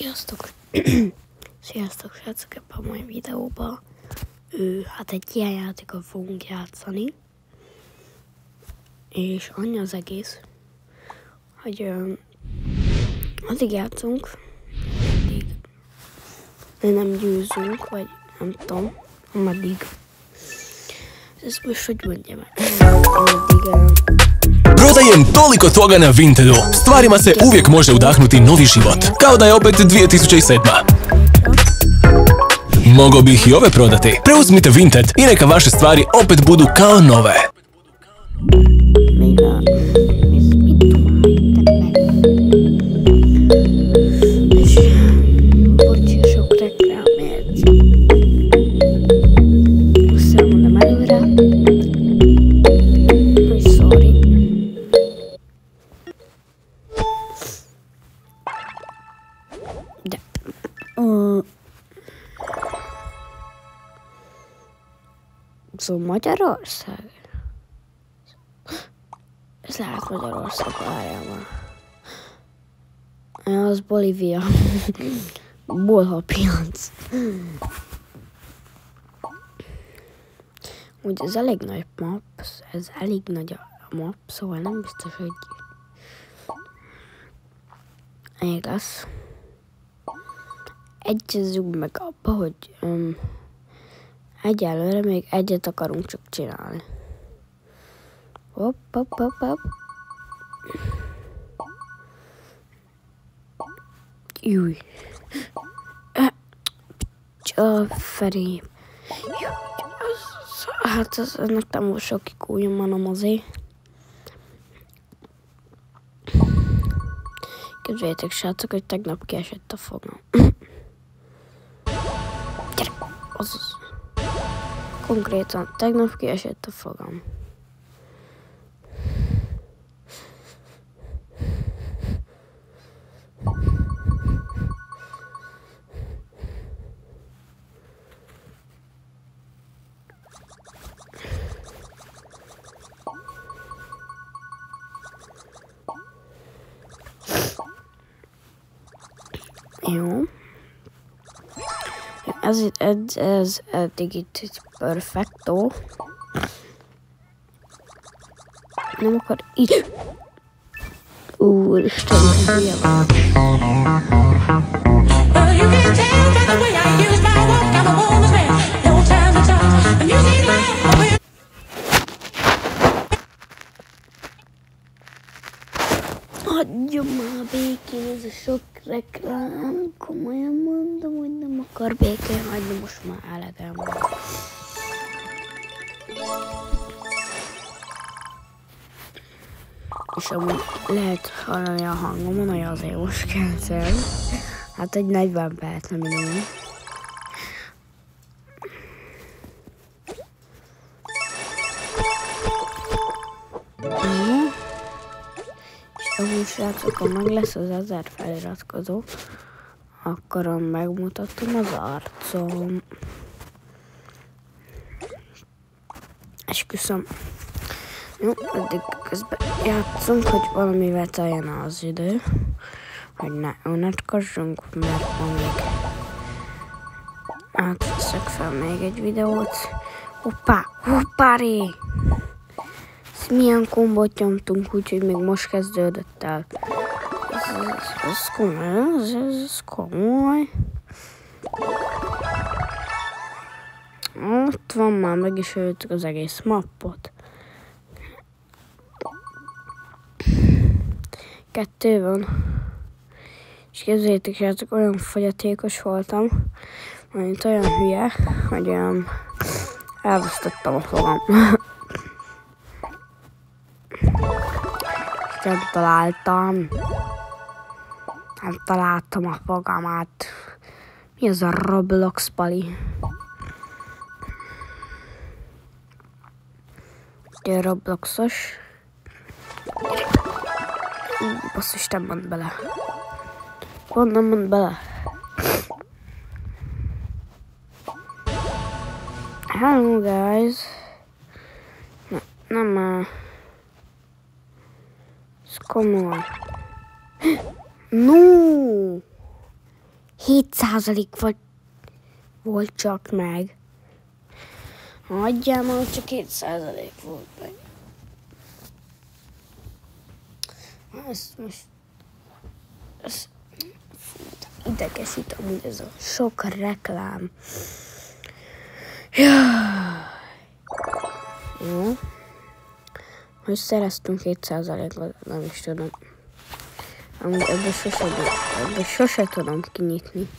Sziasztok! Sziasztok, srácok! Ebben a mai videóban hát egy ilyen játékot fogunk játszani. És annyi az egész, hogy addig játszunk, addig nem győzünk, vagy nem tudom, ameddig. Ez most hogy mondjam el? Broda je toliko toga na Vintedu. Stvarima se uvijek može udahnuti novi život. Kao da je opet 2007. Mogao bih i ove prodati. Preuzmite Vinted i neka vaše stvari opet budu kao nove. Szóval Magyarország? Ez lehet Magyarország, várjál már. Az Bolívia. Bolhapiac. Úgy ez elég nagy map, ez elég nagy a map, szóval nem biztos, hogy igaz. Egyezzünk meg abba, hogy egyelőre még egyet akarunk csak csinálni. Hopp, hopp, hopp, hopp. Júj. Feri. Hát ennek nem volt sok kikújom, hanem azért. Képzeljétek, srácok, hogy tegnap kiesett a fogam. Gyere, azaz. Konkrétan tegnap kiesett a fogam. Jó. Ez eddig itt perfecto. Nem akar így. Úristen, hülye van. Adjon már békén, ez a sok reklám. Komolyan mondom, hogy nem akar békén hagyni, most már elegem van. És amúgy lehet hallani a hangomon, hogy azért most kezdem. Hát egy 40 perc, nem minimum. Amúgy srácok, ha meg lesz az 1000 feliratkozó, akkor megmutatom az arcom. Esküszöm. Jó, addig közben játszunk, hogy valamivel teljen az idő, hogy ne unatkozzunk, mert ma még átveszek fel még egy videót. Hoppá, hoppáré! Milyen kombot nyomtunk, úgyhogy még most kezdődött el. Ez komoly, ez komoly. Ott van, már meg is öltük az egész mappot. 2 van. És képzeljétek, hogy olyan fogyatékos voltam, mint olyan hülye, hogy elvesztettem a fogam. Nem találtam a fogamat. Mi az a Roblox pali? Ugye Robloxos. Basszus, nem mond bele. Pont nem mond bele. Hello guys. Nem ez komoly. No! 7% volt csak meg. Hagyjál már, hogy csak 2% volt meg. Ezt most... idegesít amúgy ez a sok reklám. Jó. Hogy szereztünk 2%-ot, nem is tudom. Amúgy ebből sose tudom kinyitni.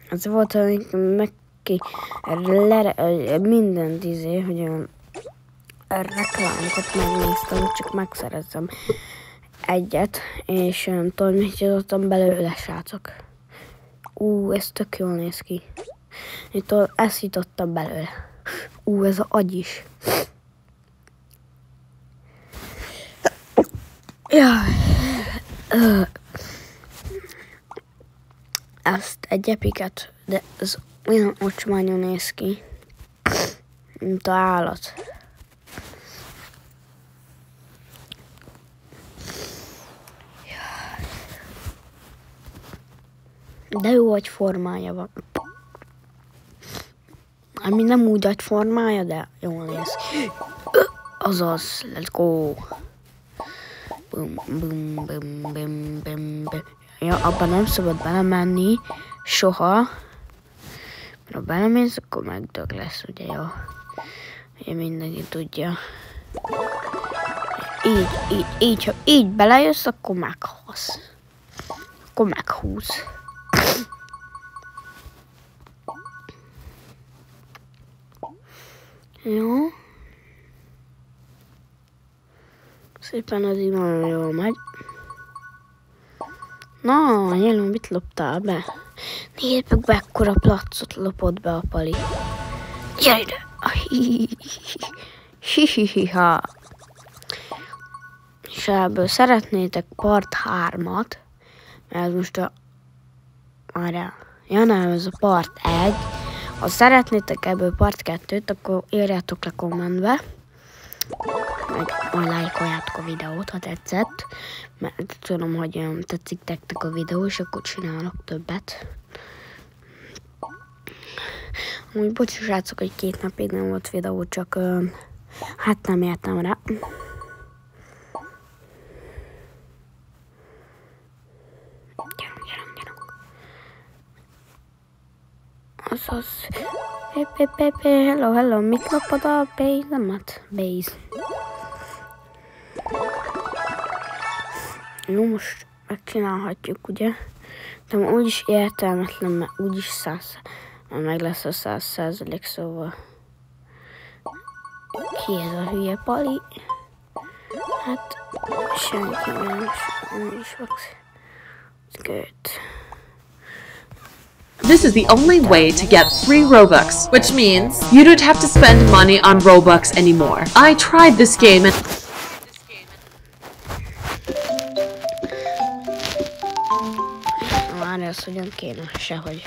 Ez volt, amikor mindent hogy a reklámokat megnéztem, csak megszereztem egyet, és nem tudom, mit jutottam belőle, srácok. Ez tök jól néz ki. Ezt jutottam belőle. Ez az agy is. Ezt egy epiket, de ez olyan ocsmányon néz ki, mint a állat. De jó agyformája van. Ami nem úgy agyformája, de jól néz. Azaz, let's go. Bum, bum, bum, bum, bum, bum. Ja, abban nem szabad belemenni soha. Mert ha belemész, akkor megdög lesz, ugye jó. Ugye mindenki tudja. Ha így belejössz, akkor meghalsz. Akkor meghúz. Jó. Szépen az így nagyon jól megy. Na, Jelon, mit loptál be? Nézd meg, mekkora placot lopott be a Pali. Gyere ide! Hihihiha. És ebből szeretnétek part 3-at, mert ez most ez a part 1. Ha szeretnétek ebből part 2-t, akkor írjátok le kommentbe. Meg lájkoljátok a videót, ha tetszett. Mert tudom, hogy tetszik nektek a videó, és akkor csinálok többet. Amúgy bocs, srácok, hogy 2 napig nem volt videó, csak hát nem értem rá. Gyerünk. Azaz. Hello, mit lopod a bézemet? Base. Jó, most megcsinálhatjuk, ugye? De úgyis értelmetlen, mert úgyis meg lesz a 100%, szóval. Ki ez a hülye Pali? Hát, senki nem is fogsz. It's good. This is the only way to get free Robux, which means you don't have to spend money on Robux anymore. I tried this game and... Már ez hogyan kéne, sehogy.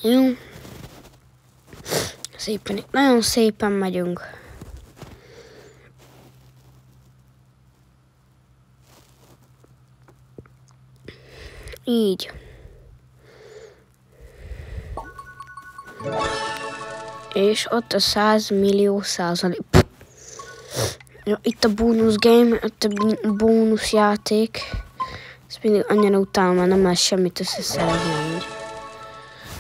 Jó. Szépen, nagyon szépen megyünk. Így. És ott a 100 millió %. Ja, itt a bónusz game, itt a bónusz játék. Ezt mindig annyira utálom, mert nem lehet semmit összeszerezni.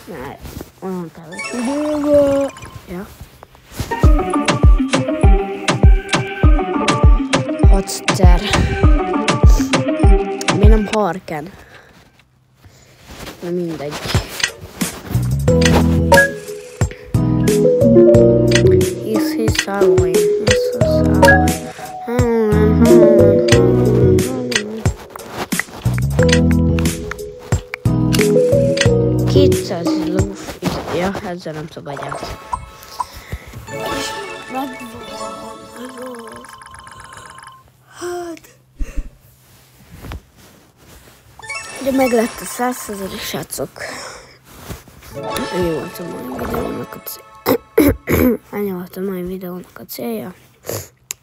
Mert olyan kevés időből. Ja. 6-szer. Mi nem Harken. De mindegy. He's sorry. He's so sorry. 200 lóf. Ja, ezzel nem szabad játszani. És megvan. Hát. De meg lett a 100%, srácok. Ennyi volt a mai videónak a célja.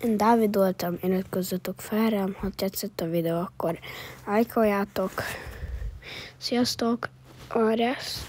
Én Dávid voltam, én ütközzetek fel rám, ha tetszett a videó, akkor lájkoljátok. Sziasztok! Aresz!